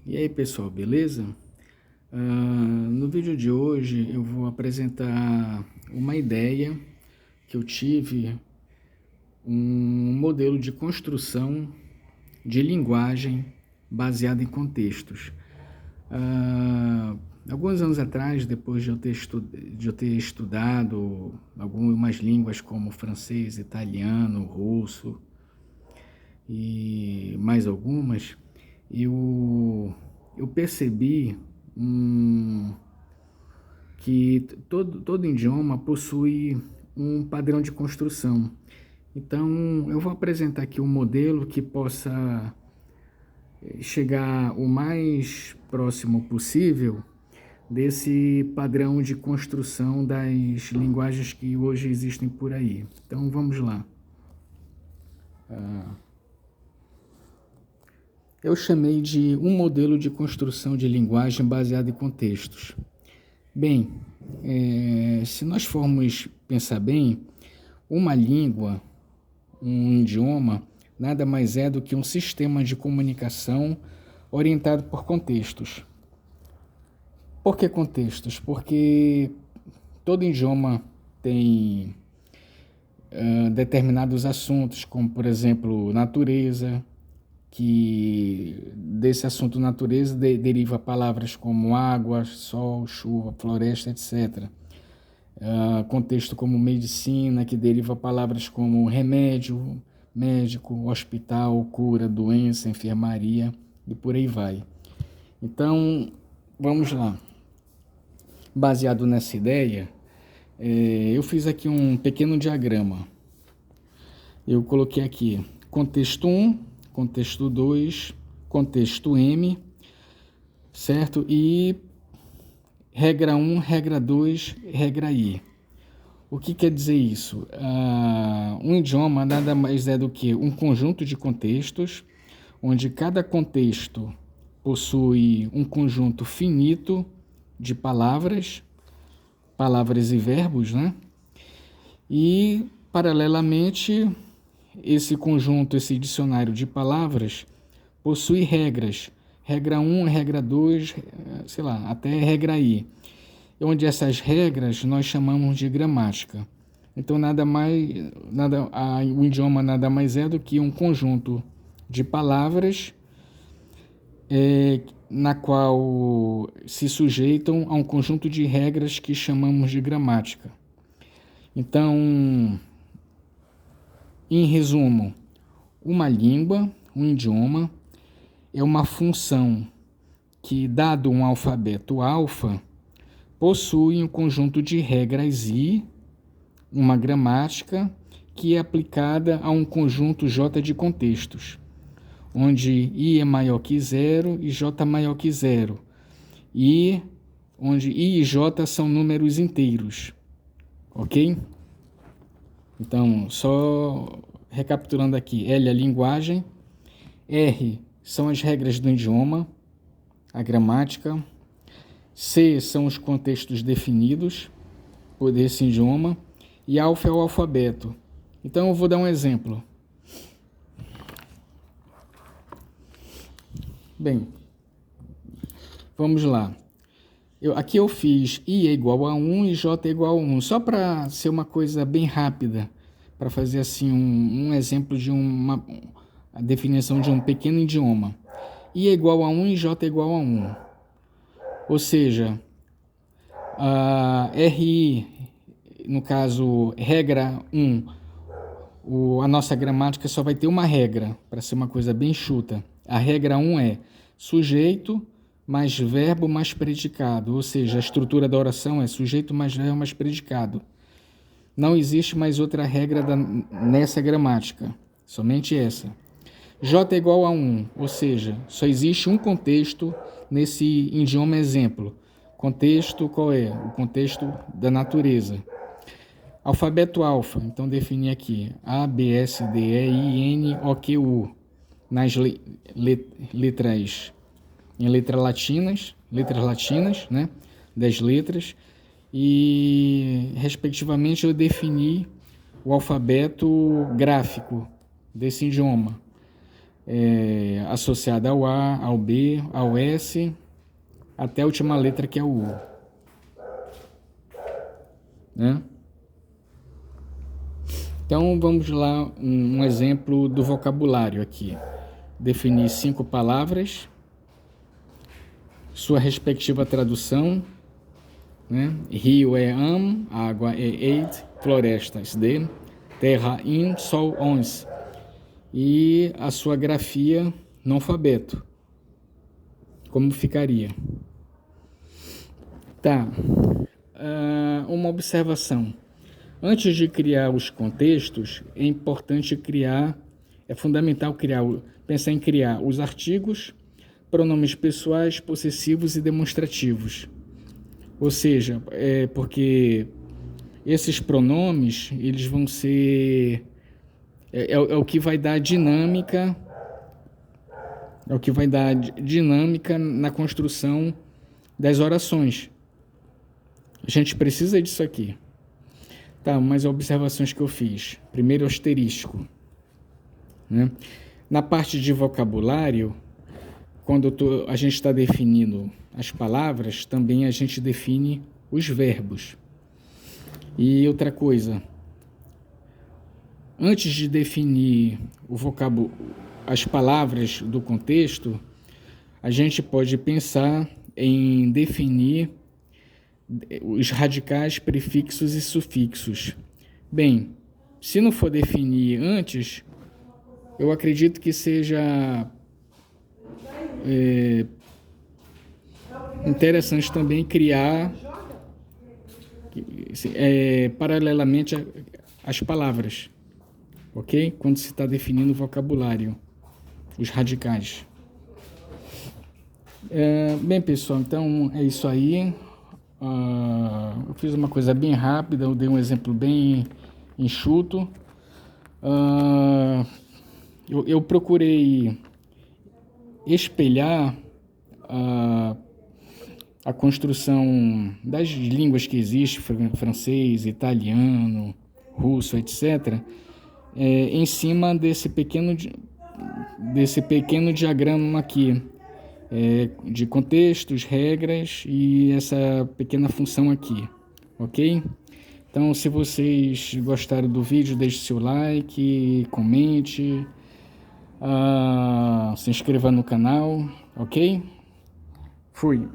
E aí pessoal, beleza? No vídeo de hoje eu vou apresentar uma ideia que eu tive, um modelo de construção de linguagem baseado em contextos. Alguns anos atrás, depois de eu ter estudado algumas línguas como francês, italiano, russo e mais algumas, eu percebi que todo idioma possui um padrão de construção. Então, eu vou apresentar aqui um modelo que possa chegar o mais próximo possível desse padrão de construção das linguagens que hoje existem por aí. Então, vamos lá. Eu chamei de um modelo de construção de linguagem baseado em contextos. Bem, se nós formos pensar bem, uma língua, um idioma, nada mais é do que um sistema de comunicação orientado por contextos. Por que contextos? Porque todo idioma tem determinados assuntos, como por exemplo, natureza, que desse assunto natureza deriva palavras como água, sol, chuva, floresta, etc. Contexto como medicina, que deriva palavras como remédio, médico, hospital, cura, doença, enfermaria e por aí vai. Então, vamos lá. Baseado nessa ideia, eu fiz aqui um pequeno diagrama. Eu coloquei aqui contexto 1, contexto 2, contexto M, certo? E regra 1, regra 2, regra I. O que quer dizer isso? Um idioma nada mais é do que um conjunto de contextos, onde cada contexto possui um conjunto finito de palavras e verbos, né? E, paralelamente, esse conjunto, esse dicionário de palavras, possui regras. Regra 1, regra 2, sei lá, até regra I. Onde essas regras nós chamamos de gramática. Então, o idioma nada mais é do que um conjunto de palavras na qual se sujeitam a um conjunto de regras que chamamos de gramática. Então, em resumo, uma língua, um idioma, é uma função que, dado um alfabeto alfa, possui um conjunto de regras I, uma gramática, que é aplicada a um conjunto J de contextos, onde I é maior que zero e J maior que zero, e onde I e J são números inteiros, ok? Então, só recapitulando aqui, L é a linguagem, R são as regras do idioma, a gramática, C são os contextos definidos por esse idioma, e alfa é o alfabeto. Então, eu vou dar um exemplo. Bem, vamos lá. Aqui eu fiz I é igual a 1 e J é igual a 1, só para ser uma coisa bem rápida, para fazer assim um exemplo de a definição de um pequeno idioma. I é igual a 1 e J é igual a 1. Ou seja, RI, no caso, regra 1, a nossa gramática só vai ter uma regra, para ser uma coisa bem enxuta. A regra 1 é sujeito mais verbo mais predicado, ou seja, a estrutura da oração é sujeito mais verbo mais predicado. Não existe mais outra regra nessa gramática, somente essa. J é igual a 1, ou seja, só existe um contexto nesse idioma exemplo. Contexto qual é? O contexto da natureza. Alfabeto alfa, então definir aqui A, B, S, D, E, I, N, O, Q, U. Nas letras latinas, né? 10 letras. E, respectivamente, eu defini o alfabeto gráfico desse idioma. associada ao A, ao B, ao S, até a última letra que é o U, né? Então vamos lá, um exemplo do vocabulário aqui. Definir 5 palavras, sua respectiva tradução, né? Rio é am, água é eid, florestas de, terra in, sol ons. E a sua grafia no alfabeto. Como ficaria? Tá. Uma observação. Antes de criar os contextos, é fundamental pensar em criar os artigos, pronomes pessoais, possessivos e demonstrativos. Ou seja, porque esses pronomes, eles vão ser... É o que vai dar dinâmica, na construção das orações. A gente precisa disso aqui. Tá, mas observações que eu fiz. Primeiro, asterístico, né? Na parte de vocabulário, quando a gente está definindo as palavras, também a gente define os verbos. E outra coisa, antes de definir as palavras do contexto, a gente pode pensar em definir os radicais, prefixos e sufixos. Bem, se não for definir antes, eu acredito que seja interessante também criar paralelamente as palavras, ok? Quando se está definindo o vocabulário, os radicais. Bem, pessoal, então é isso aí. Eu fiz uma coisa bem rápida, eu dei um exemplo bem enxuto. Eu procurei espelhar a construção das línguas que existem, francês, italiano, russo, etc., em cima desse pequeno diagrama aqui, de contextos, regras e essa pequena função aqui, ok? Então, se vocês gostaram do vídeo, deixe seu like, comente, se inscreva no canal, ok? Fui!